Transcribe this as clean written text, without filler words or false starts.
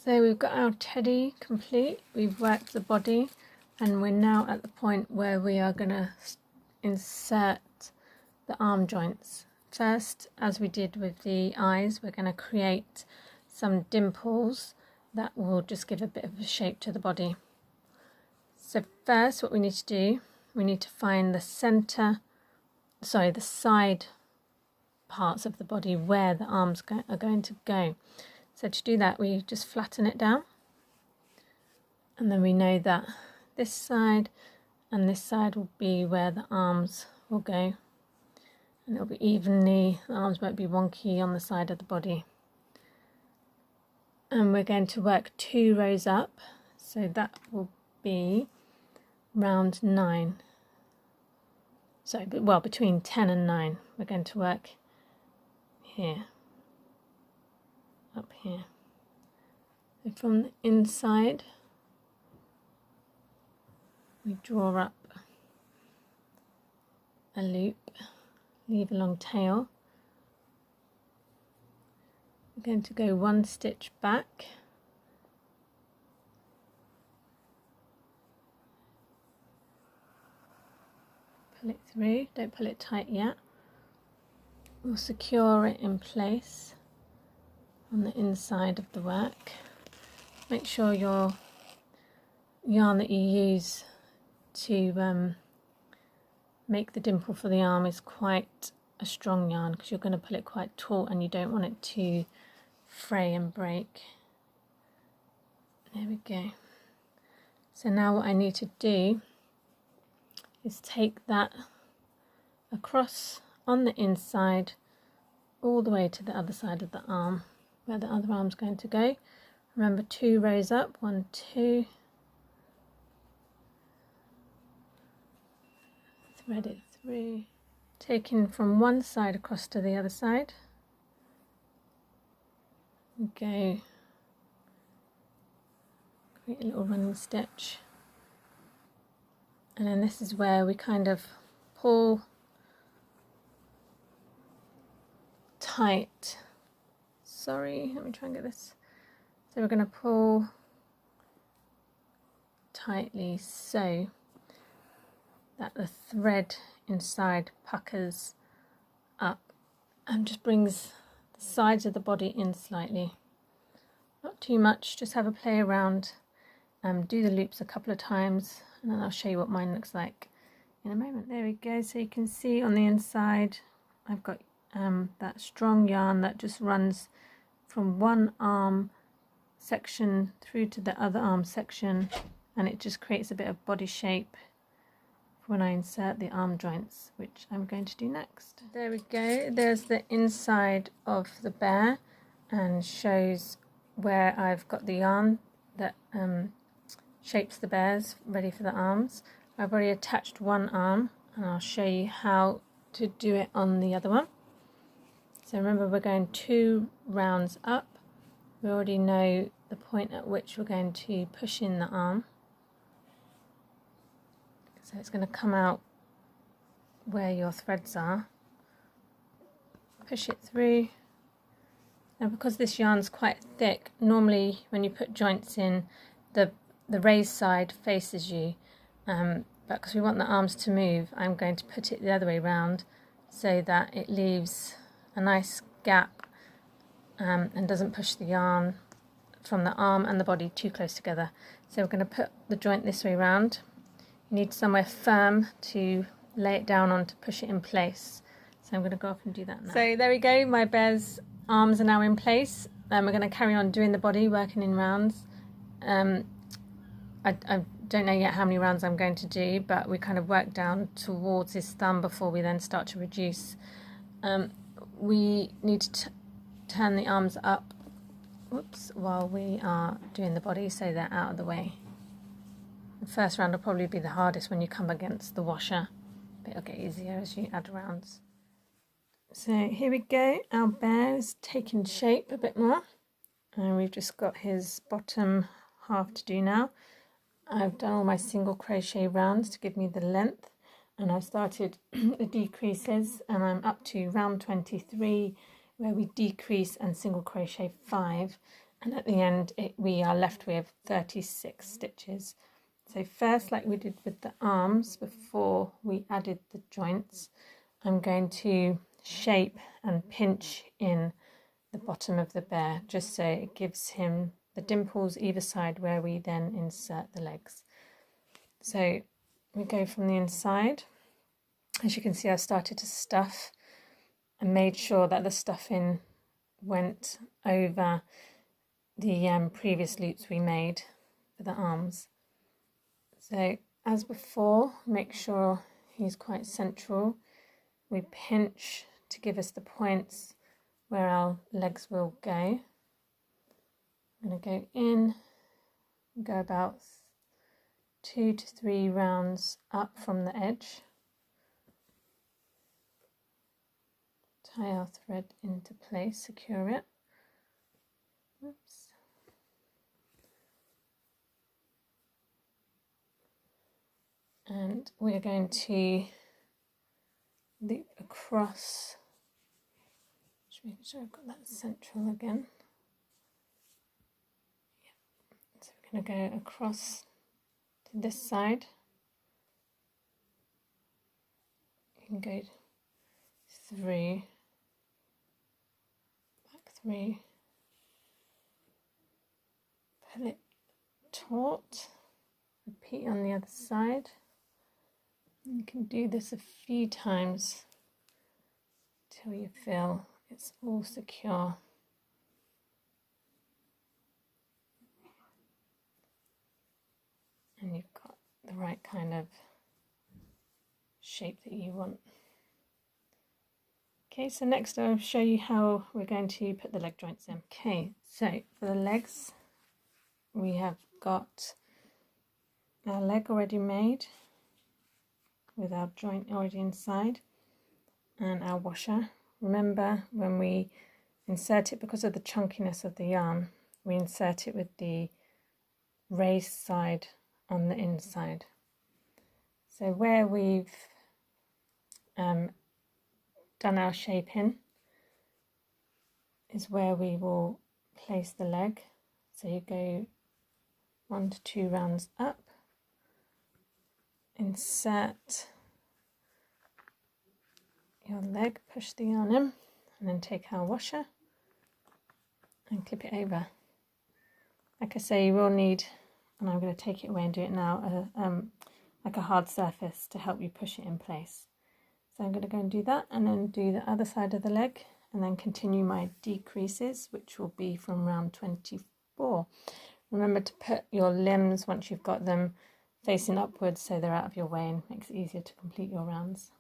So we've got our teddy complete, we've worked the body, and we're now at the point where we are going to insert the arm joints. First, as we did with the eyes, we're going to create some dimples that will just give a bit of a shape to the body. So first what we need to do, we need to find the side parts of the body where the arms are going to go. So to do that, we just flatten it down, and then we know that this side and this side will be where the arms will go, and it'll be evenly, the arms won't be wonky on the side of the body. And we're going to work 2 rows up, so that will be round 9. So, well, between 10 and 9, we're going to work here, up here. So from the inside, we draw up a loop, leave a long tail. We're going to go 1 stitch back, pull it through, don't pull it tight yet. We'll secure it in place on the inside of the work. Make sure your yarn that you use to make the dimple for the arm is quite a strong yarn, because you're going to pull it quite taut and you don't want it to fray and break. There we go. So now what I need to do is take that across on the inside all the way to the other side of the arm, where the other arm's going to go. Remember, 2 rows up, 1, 2, thread it through, taking from one side across to the other side, go, create a little running stitch, and then this is where we kind of pull tight. Sorry, let me try and get this. So we're going to pull tightly so that the thread inside puckers up and just brings the sides of the body in slightly. Not too much, just have a play around, do the loops a couple of times, and then I'll show you what mine looks like in a moment. There we go. So you can see on the inside I've got that strong yarn that just runs from one arm section through to the other arm section, and it just creates a bit of body shape for when I insert the arm joints, which I'm going to do next. There we go, there's the inside of the bear, and shows where I've got the yarn that shapes the bears ready for the arms. I've already attached one arm, and I'll show you how to do it on the other one. So remember, we're going 2 rounds up. We already know the point at which we're going to push in the arm. So it's going to come out where your threads are. Push it through. Now, because this yarn's quite thick, normally when you put joints in, the raised side faces you. But because we want the arms to move, I'm going to put it the other way round so that it leaves a nice gap and doesn't push the yarn from the arm and the body too close together. So we're going to put the joint this way round. You need somewhere firm to lay it down on to push it in place. So I'm going to go off and do that now. So there we go, my bear's arms are now in place. We're going to carry on doing the body, working in rounds. I don't know yet how many rounds I'm going to do, but we kind of work down towards his thumb before we then start to reduce. We need to turn the arms up, while we are doing the body, so they're out of the way. The first round will probably be the hardest when you come against the washer, but it'll get easier as you add rounds. So here we go, our bear is taking shape a bit more, and we've just got his bottom half to do now. I've done all my single crochet rounds to give me the length, and I've started the decreases, and I'm up to round 23 where we decrease and single crochet 5, and at the end we are left with 36 stitches. So first, like we did with the arms before we added the joints, I'm going to shape and pinch in the bottom of the bear just so it gives him the dimples either side where we then insert the legs. So we go from the inside. As you can see, I started to stuff and made sure that the stuffing went over the previous loops we made for the arms. So as before, make sure he's quite central. We pinch to give us the points where our legs will go. I'm going to go in, go about 2 to 3 rounds up from the edge. Tie our thread into place, secure it. Oops. And we're going to loop across. Just making sure I've got that central again. Yep. So we're going to go across to this side. You can go through, back through, pull it taut, repeat on the other side. You can do this a few times till you feel it's all secure. And you've got the right kind of shape that you want. Okay, so next I'll show you how we're going to put the leg joints in. Okay, so for the legs, we have got our leg already made with our joint already inside and our washer. Remember, when we insert it, because of the chunkiness of the yarn, we insert it with the raised side on the inside. So where we've done our shaping is where we will place the leg. So you go 1 to 2 rounds up, insert your leg, push the yarn in, and then take our washer and clip it over. Like I say, you will need, and I'm going to take it away and do it now, like a hard surface to help you push it in place. So I'm going to go and do that, and then do the other side of the leg, and then continue my decreases, which will be from round 24. Remember to put your limbs, once you've got them, facing upwards so they're out of your way and makes it easier to complete your rounds.